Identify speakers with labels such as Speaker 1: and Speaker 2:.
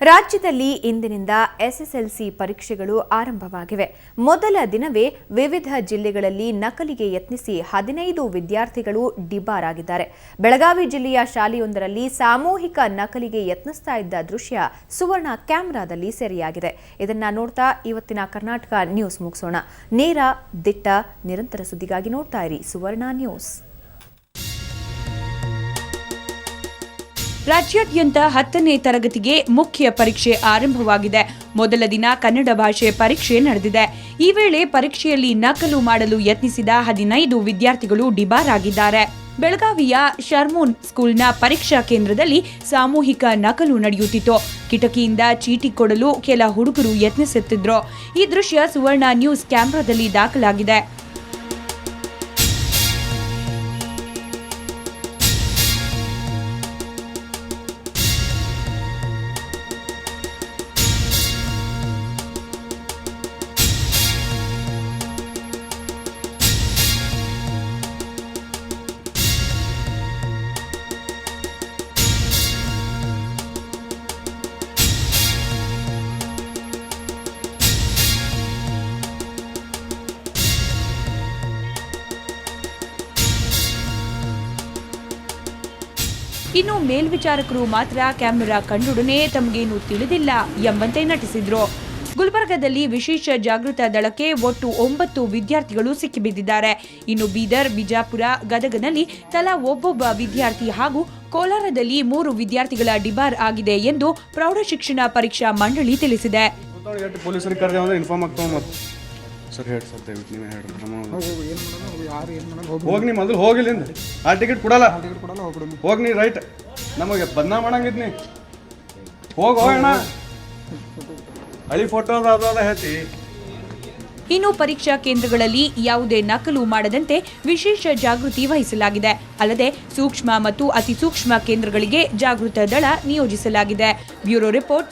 Speaker 1: ರಾಜ್ಯದಲ್ಲಿ ಇಂದಿನಿಂದ ಎಸ್ಎಸ್ಎಲ್ಸಿ ಪರೀಕ್ಷೆಗಳು ಆರಂಭವಾಗಿವೆ. ಮೊದಲ ದಿನವೇ ವಿವಿಧ ಜಿಲ್ಲೆಗಳಲ್ಲಿ ನಕಲಿಗೆ ಯತ್ನಿಸಿ 15 ವಿದ್ಯಾರ್ಥಿಗಳು ಡಿಬಾರಾಗಿದ್ದಾರೆ. ಬೆಳಗಾವಿ ಜಿಲ್ಲೆಯ ಶಾಲೆಯೊಂದರಲ್ಲಿ ಸಾಮೂಹಿಕ ನಕಲಿಗೆ ಯತ್ನಿಸ್ತಾ ಇದ್ದ ದೃಶ್ಯ ಸುವರ್ಣ ಕ್ಯಾಮೆರಾದಲ್ಲಿ ಸೆರೆಯಾಗಿದೆ. ಇದನ್ನ ನೋಡ್ತಾ ಇವತ್ತಿನ ಕರ್ನಾಟಕ ನ್ಯೂಸ್ ಮುಗಿಸೋಣ. ನೇರ, ದಿಟ್ಟ, ನಿರಂತರ ಸುದ್ದಿಗಾಗಿ ನೋಡ್ತಾ ಇರಿ ಸುವರ್ಣ ನ್ಯೂಸ್.
Speaker 2: ರಾಜ್ಯಾದ್ಯಂತ 10ನೇ ತರಗತಿಗೆ ಮುಖ್ಯ ಪರೀಕ್ಷೆ ಆರಂಭವಾಗಿದೆ. ಮೊದಲ ದಿನ ಕನ್ನಡ ಭಾಷೆ ಪರೀಕ್ಷೆ ನಡೆದಿದೆ. ಈ ವೇಳೆ ಪರೀಕ್ಷೆಯಲ್ಲಿ ನಕಲು ಮಾಡಲು ಯತ್ನಿಸಿದ 15 ವಿದ್ಯಾರ್ಥಿಗಳು ಡಿಬಾರಾಗಿದ್ದಾರೆ. ಬೆಳಗಾವಿಯ ಶರ್ಮೂನ್ ಸ್ಕೂಲ್ನ ಪರೀಕ್ಷಾ ಕೇಂದ್ರದಲ್ಲಿ ಸಾಮೂಹಿಕ ನಕಲು ನಡೆಯುತ್ತಿತ್ತು. ಕಿಟಕಿಯಿಂದ ಚೀಟಿ ಕೊಡಲು ಕೆಲ ಹುಡುಗರು ಯತ್ನಿಸುತ್ತಿದ್ರು. ಈ ದೃಶ್ಯ ಸುವರ್ಣ ನ್ಯೂಸ್ ಕ್ಯಾಮೆರಾದಲ್ಲಿ ದಾಖಲಾಗಿದೆ. ಇನ್ನು ಮೇಲ್ವಿಚಾರಕರು ಮಾತ್ರ ಕ್ಯಾಮೆರಾ ಕಂಡೊಡನೆ ತಮಗೇನು ತಿಳಿದಿಲ್ಲ ಎಂಬಂತೆ ನಟಿಸಿದ್ರು. ಗುಲ್ಬರ್ಗಾದಲ್ಲಿ ವಿಶೇಷ ಜಾಗೃತ ದಳಕ್ಕೆ ಒಟ್ಟು 9 ವಿದ್ಯಾರ್ಥಿಗಳು ಸಿಕ್ಕಿಬಿದ್ದಿದ್ದಾರೆ. ಇನ್ನು ಬೀದರ್, ಬಿಜಾಪುರ, ಗದಗನಲ್ಲಿ ತಲಾ ಒಬ್ಬೊಬ್ಬ ವಿದ್ಯಾರ್ಥಿ ಹಾಗೂ ಕೋಲಾರದಲ್ಲಿ 3 ವಿದ್ಯಾರ್ಥಿಗಳ ಡಿಬಾರ್ ಆಗಿದೆ ಎಂದು ಪ್ರೌಢಶಿಕ್ಷಣ ಪರೀಕ್ಷಾ ಮಂಡಳಿ ತಿಳಿಸಿದೆ.
Speaker 3: ಹೋಗಿ ಮೊದಲು ಹೋಗಿಲ್ಲಿಂದ ಆ ಟಿಕೆಟ್ ಕೊಡಲ್ಲ ಹೋಗಿ ನೀ ರೈಟ್ ನಮಗೆ ಬದನಾ ಮಾಡಂಗಿದ್ನಿ ಹೋಗೋಣ ಹಳಿ ಫೋಟೋ ಅದ ಹೇಳ್ತಿ.
Speaker 2: ಇನ್ನು ಪರೀಕ್ಷಾ ಕೇಂದ್ರಗಳಲ್ಲಿ ಯಾವುದೇ ನಕಲು ಮಾಡದಂತೆ ವಿಶೇಷ ಜಾಗೃತಿ ವಹಿಸಲಾಗಿದೆ. ಅಲ್ಲದೆ ಸೂಕ್ಷ್ಮ ಮತ್ತು ಅತಿ ಸೂಕ್ಷ್ಮ ಕೇಂದ್ರಗಳಿಗೆ ಜಾಗೃತ ದಳ ನಿಯೋಜಿಸಲಾಗಿದೆ. Bureau report.